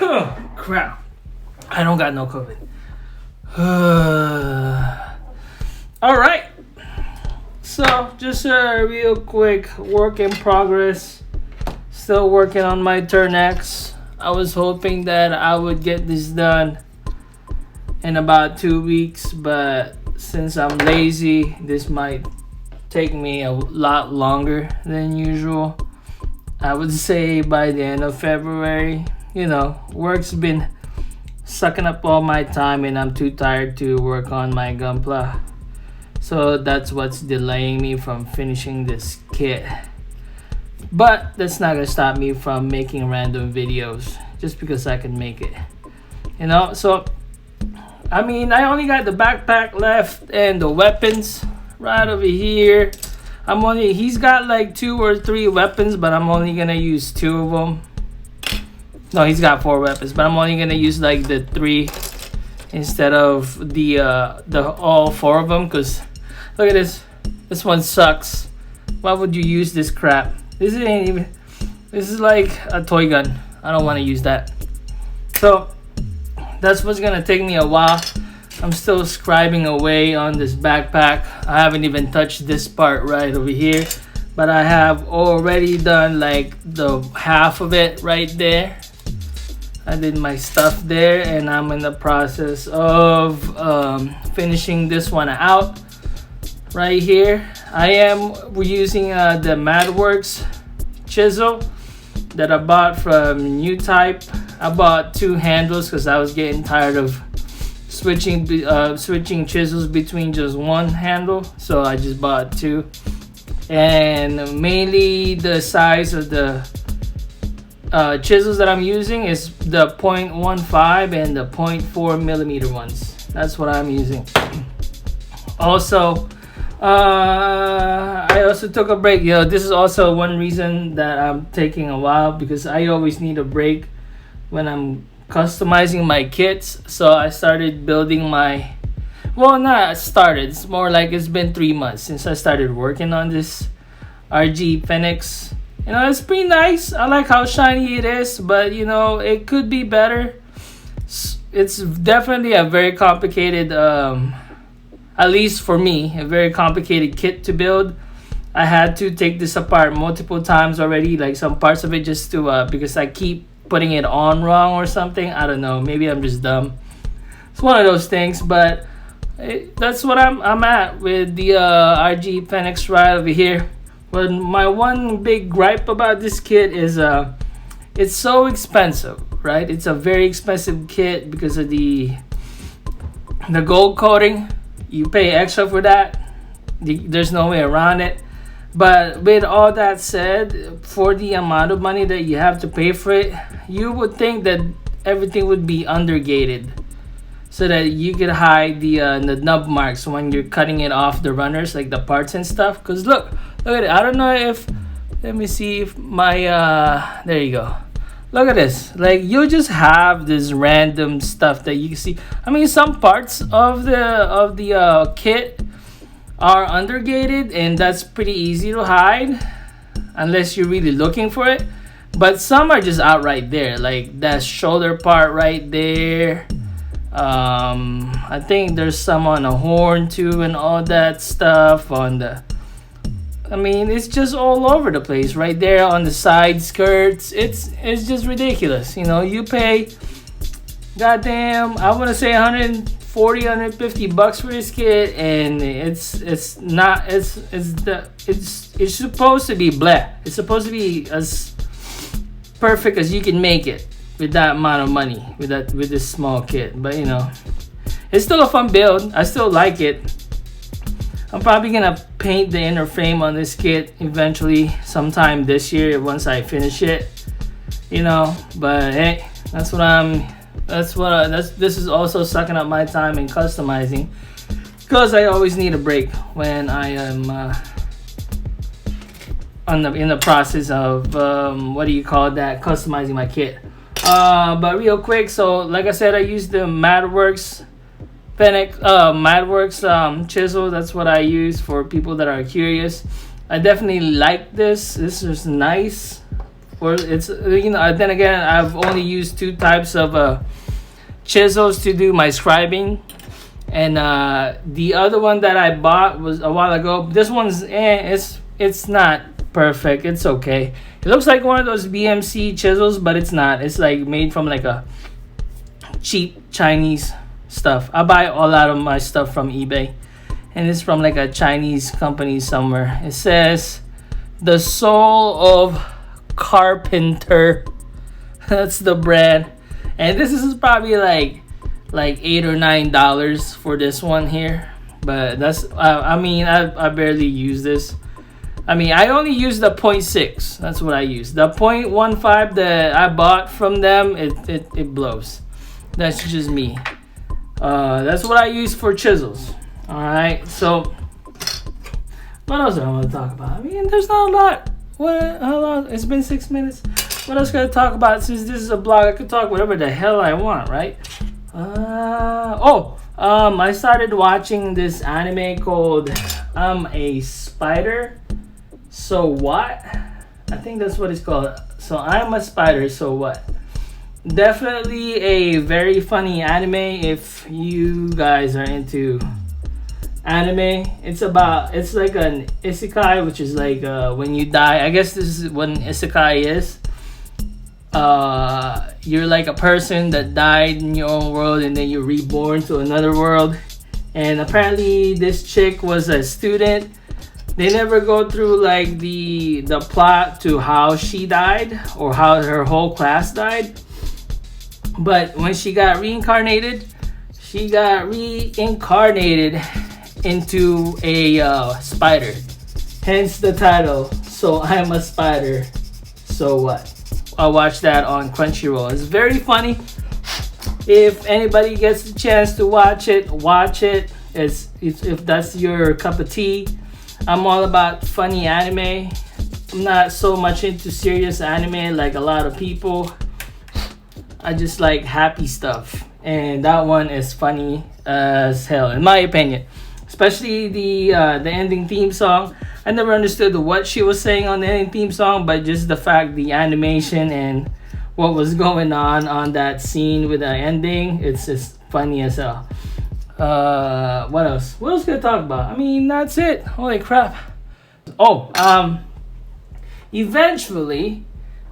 Oh, crap. I don't got no COVID. All right. So, just a real quick work in progress. Still working on my Phenex. I was hoping that I would get this done in about 2 weeks, but since I'm lazy, this might take me a lot longer than usual. I would say by the end of February. You know, work's been sucking up all my time and I'm too tired to work on my Ganpura. So that's what's delaying me from finishing this kit. But that's not gonna stop me from making random videos just because I can make it. You know, so I mean, I only got the backpack left and the weapons right over here. He's got like 2 or 3 weapons, but I'm only gonna use 2 of them. No, he's got 4 weapons, but I'm only gonna use like the 3 instead of the all 4 of them. Cause look at this. This one sucks. Why would you use this crap? This ain't even. This is like a toy gun. I don't want to use that. So that's what's gonna take me a while. I'm still scribing away on this backpack. I haven't even touched this part right over here, but I have already done like the half of it right there. I did my stuff there, and I'm in the process of finishing this one out right here. We're using the Madworks Chisel that I bought from New Type. I bought 2 handles because I was getting tired of switching chisels between just one handle, so I just bought 2. And mainly the size of the chisels that I'm using is the 0.15 and the 0.4 millimeter ones. That's what I'm using. Also, I also took a break. This is also one reason that I'm taking a while, because I always need a break when I'm customizing my kits. So I started building my, well, not started, it's more like it's been 3 months since I started working on this RG Phenex. You know, it's pretty nice. I like how shiny it is, but you know, it could be better. It's definitely a very complicated, at least for me, a very complicated kit to build. I had to take this apart multiple times already, like some parts of it, just to because I keep putting it on wrong or something. I don't know, maybe I'm just dumb. It's one of those things, but that's what I'm at with the RG Phenex right over here. But my one big gripe about this kit is it's so expensive, right? It's a very expensive kit because of the gold coating. You pay extra for that. There's no way around it. But with all that said, for the amount of money that you have to pay for it, you would think that everything would be undergated so that you could hide the nub marks when you're cutting it off the runners, like the parts and stuff. Because look at it. I don't know if, let me see if my there you go. Look at this. Like, you just have this random stuff that you can see. I mean, some parts of the kit are undergated, and that's pretty easy to hide unless you're really looking for it. But some are just out right there, like that shoulder part right there. I think there's some on the horn too, and all that stuff on the, I mean, it's just all over the place right there on the side skirts. It's just ridiculous. You know, you pay goddamn, I want to say 140, 150 bucks for this kit, and it's supposed to be bleh. It's supposed to be as perfect as you can make it with that amount of money, with this small kit. But you know, it's still a fun build. I still like it. I'm probably gonna paint the inner frame on this kit eventually, sometime this year once I finish it. You know, but hey, this is also sucking up my time in customizing, because I always need a break when I am in the process of what do you call that, customizing my kit. But real quick, so like I said, I use the Madworks Chisel. That's what I use for people that are curious. I definitely like this. This is nice or it's then again, I've only used two types of chisels to do my scribing, and the other one that I bought was a while ago. This one's it's not perfect. It's okay. It looks like one of those BMC chisels, but it's not. It's like made from like a cheap Chinese stuff. I buy a lot of my stuff from eBay, and it's from like a Chinese company somewhere. It says the Soul of Carpenter. That's the brand, and this is probably like $8 or $9 for this one here. But that's I barely use this. I only use the 0.6. That's what I use. The 0.15 that I bought from them, it blows. That's just me. That's what I use for chisels. Alright, so what else do I want to talk about? There's not a lot. How long? It's been 6 minutes. What else can I talk about? Since this is a blog, I could talk whatever the hell I want, right? I started watching this anime called I'm a Spider. So what? I think that's what it's called. So I'm a Spider, so what? Definitely a very funny anime if you guys are into anime. It's like an isekai, which is like when you die. I guess this is what an isekai is. You're like a person that died in your own world and then you're reborn to another world. And apparently this chick was a student. They never go through like the plot to how she died or how her whole class died. But when she got reincarnated into a spider. Hence the title. So I'm a Spider. So what? I watched that on Crunchyroll. It's very funny. If anybody gets the chance to watch it, watch it. It's if that's your cup of tea. I'm all about funny anime. I'm not so much into serious anime like a lot of people. I just like happy stuff. And that one is funny as hell, in my opinion. Especially the ending theme song. I never understood what she was saying on the ending theme song, but just the fact, the animation and what was going on that scene with the ending, it's just funny as hell. What else? What else can I talk about? That's it. Holy crap. Eventually,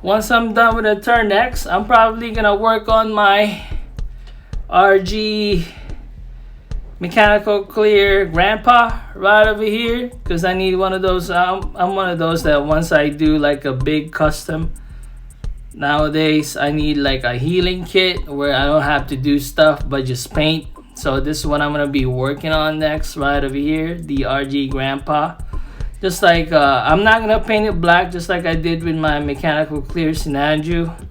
once I'm done with the Turn X, I'm probably gonna work on my RG mechanical clear grandpa right over here, because I need one of those. I'm one of those that once I do like a big custom, nowadays I need like a healing kit where I don't have to do stuff but just paint. So this is what I'm gonna be working on next, right over here, the RG grandpa. Just like I'm not gonna paint it black just like I did with my mechanical clear Sinanju.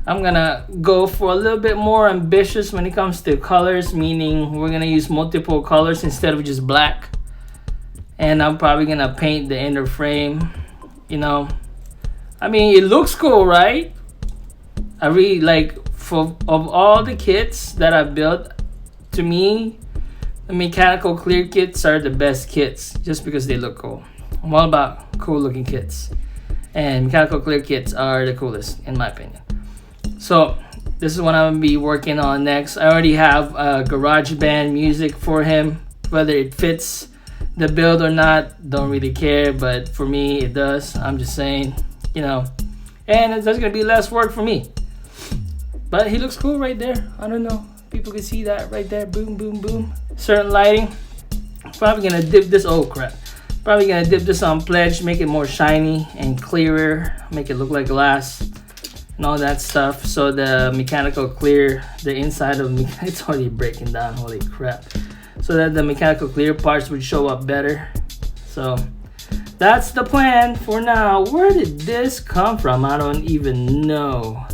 I'm gonna go for a little bit more ambitious when it comes to colors, meaning we're gonna use multiple colors instead of just black. And I'm probably gonna paint the inner frame. It looks cool, right? I really like, of all the kits that I've built, to me, the mechanical clear kits are the best kits just because they look cool. I'm all about cool looking kits, and mechanical clear kits are the coolest in my opinion. So this is what I'm gonna be working on next. I already have GarageBand music for him. Whether it fits the build or not, don't really care, but for me it does. I'm just saying, and it's just gonna be less work for me. But he looks cool right there. I don't know, people can see that right there. Boom, boom, boom. Certain lighting. Probably gonna dip this. Oh crap. Probably gonna dip this on Pledge, make it more shiny and clearer, make it look like glass and all that stuff. So the mechanical clear, the inside of me, it's already breaking down. Holy crap. So that the mechanical clear parts would show up better. So that's the plan for now. Where did this come from? I don't even know.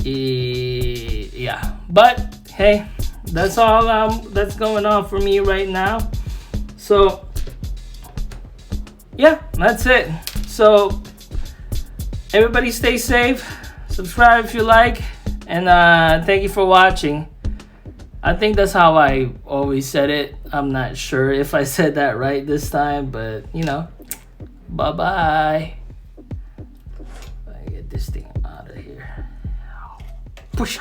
Yeah, but hey, that's all that's going on for me right now. So yeah, that's it. So everybody stay safe, subscribe if you like, and thank you for watching. I think that's how I always said it. I'm not sure if I said that right this time, but bye bye. get this thing out of here. Push.